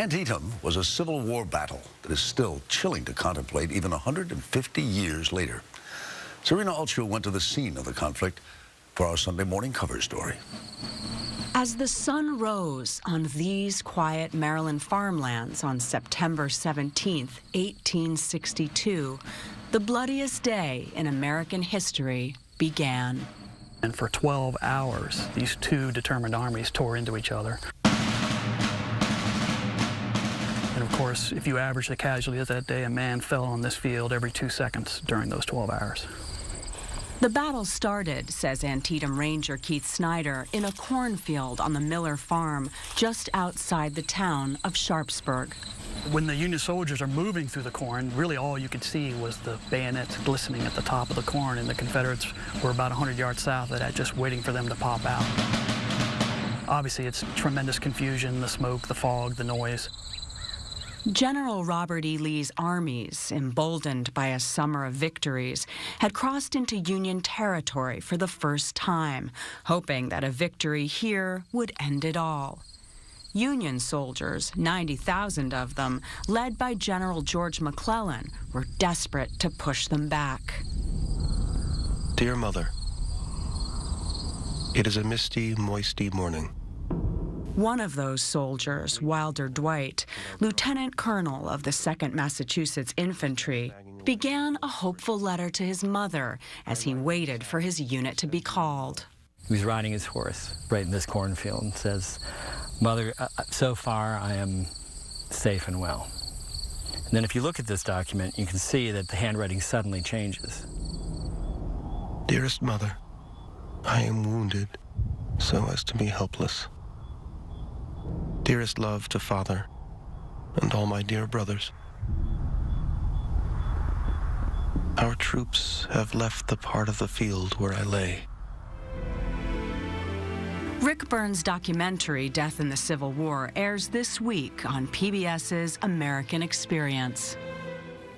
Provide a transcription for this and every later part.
Antietam was a Civil War battle that is still chilling to contemplate even 150 years later. Serena Altshuler went to the scene of the conflict for our Sunday morning cover story. As the sun rose on these quiet Maryland farmlands on September 17, 1862, the bloodiest day in American history began. And for 12 hours, these two determined armies tore into each other. And of course, if you average the casualties that day, a man fell on this field every 2 seconds during those 12 hours. The battle started, says Antietam Ranger Keith Snyder, in a cornfield on the Miller farm just outside the town of Sharpsburg. When the Union soldiers are moving through the corn, really all you could see was the bayonets glistening at the top of the corn, and the Confederates were about 100 yards south of that, just waiting for them to pop out. Obviously, it's tremendous confusion, the smoke, the fog, the noise. General Robert E. Lee's armies, emboldened by a summer of victories, had crossed into Union territory for the first time, hoping that a victory here would end it all. Union soldiers, 90,000 of them, led by General George McClellan, were desperate to push them back. Dear Mother, it is a misty, moisty morning. One of those soldiers, Wilder Dwight, lieutenant colonel of the 2nd Massachusetts Infantry, began a hopeful letter to his mother as he waited for his unit to be called. He was riding his horse right in this cornfield and says, "Mother, so far I am safe and well." And then if you look at this document, you can see that the handwriting suddenly changes. Dearest Mother, I am wounded so as to be helpless. Dearest love to Father and all my dear brothers. Our troops have left the part of the field where I lay. Rick Burns' documentary, Death in the Civil War, airs this week on PBS's American Experience.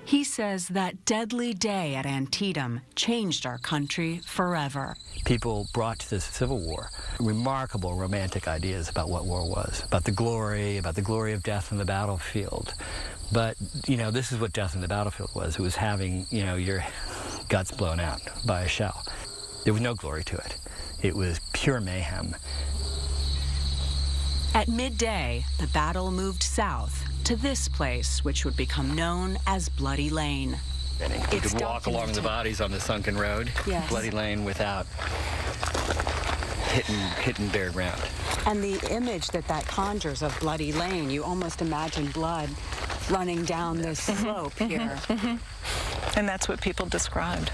He says that deadly day at Antietam changed our country forever. People brought to this Civil War remarkable romantic ideas about what war was, about the glory of death in the battlefield. But, you know, this is what death in the battlefield was. It was having, you know, your guts blown out by a shell. There was no glory to it. It was pure mayhem. At midday, the battle moved south to this place, which would become known as Bloody Lane. You could walk along the bodies on the sunken road, yes. Bloody Lane, without hitting bare ground. And the image that conjures of Bloody Lane, you almost imagine blood running down this slope here. And that's what people described.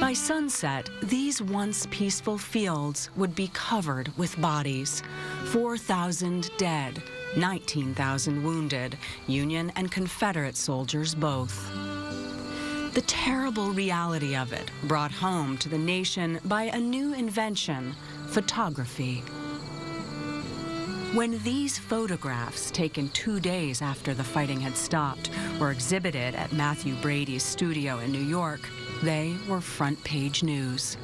By sunset, these once peaceful fields would be covered with bodies. 4,000 dead, 19,000 wounded, Union and Confederate soldiers both. The terrible reality of it brought home to the nation by a new invention, photography. When these photographs, taken 2 days after the fighting had stopped, were exhibited at Matthew Brady's studio in New York, they were front-page news.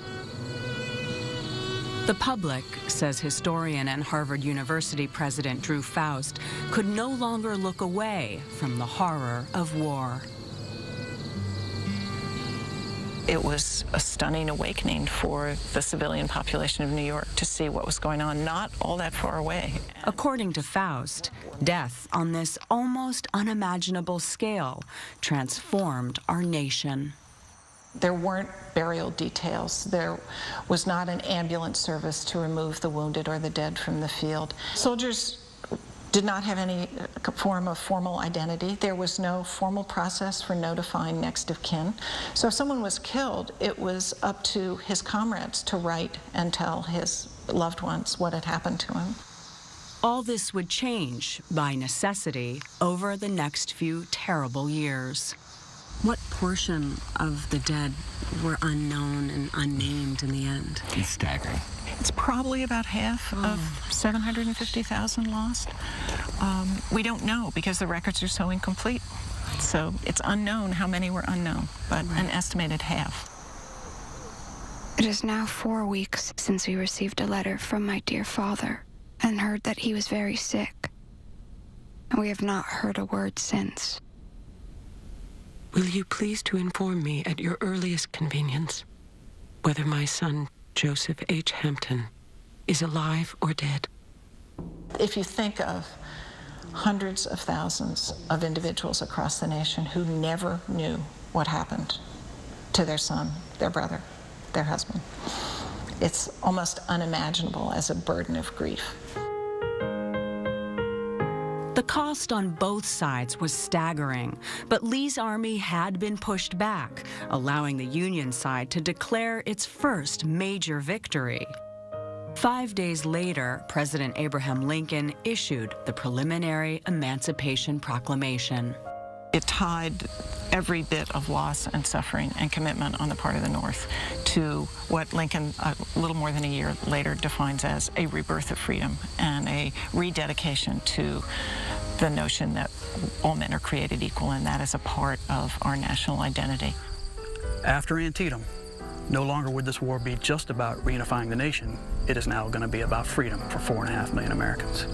The public, says historian and Harvard University President Drew Faust, could no longer look away from the horror of war. It was a stunning awakening for the civilian population of New York to see what was going on not all that far away. According to Faust, death on this almost unimaginable scale transformed our nation. There weren't burial details. There was not an ambulance service to remove the wounded or the dead from the field. Soldiers did not have any form of formal identity. There was no formal process for notifying next of kin. So if someone was killed, it was up to his comrades to write and tell his loved ones what had happened to him. All this would change, by necessity, over the next few terrible years. What portion of the dead were unknown and unnamed in the end? It's staggering. It's probably about half of 750,000 lost. We don't know because the records are so incomplete. So it's unknown how many were unknown, but an estimated half. It is now 4 weeks since we received a letter from my dear father and heard that he was very sick. And we have not heard a word since. Will you please to inform me at your earliest convenience whether my son, Joseph H. Hampton, is alive or dead? If you think of hundreds of thousands of individuals across the nation who never knew what happened to their son, their brother, their husband, it's almost unimaginable as a burden of grief. The cost on both sides was staggering, but Lee's army had been pushed back, allowing the Union side to declare its first major victory. 5 days later, President Abraham Lincoln issued the preliminary Emancipation Proclamation. It tied every bit of loss and suffering and commitment on the part of the North to what Lincoln, a little more than a year later, defines as a rebirth of freedom and a rededication to the notion that all men are created equal, and that is a part of our national identity. After Antietam, no longer would this war be just about reunifying the nation. It is now going to be about freedom for 4.5 million Americans.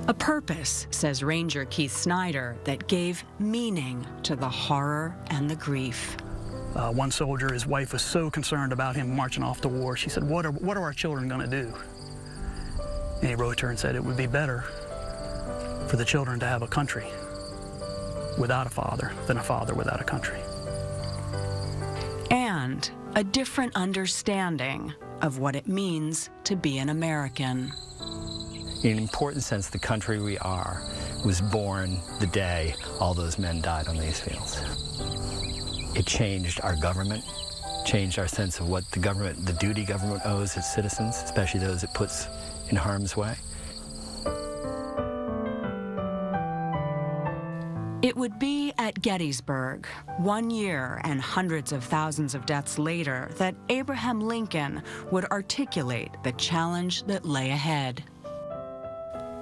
A purpose, says Ranger Keith Snyder, that gave meaning to the horror and the grief. One soldier, his wife was so concerned about him marching off to war, she said, what are our children going to do? And he wrote to her and said, it would be better for the children to have a country without a father than a father without a country. And a different understanding of what it means to be an American. In an important sense, the country we are was born the day all those men died on these fields. It changed our government, changed our sense of what the duty government owes its citizens, especially those it puts in harm's way. It would be at Gettysburg, 1 year and hundreds of thousands of deaths later, that Abraham Lincoln would articulate the challenge that lay ahead.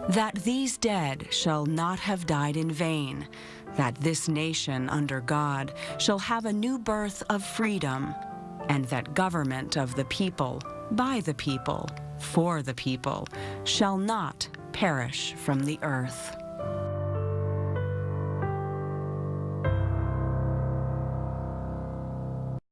That these dead shall not have died in vain, that this nation under God shall have a new birth of freedom, and that government of the people, by the people, for the people, shall not perish from the earth.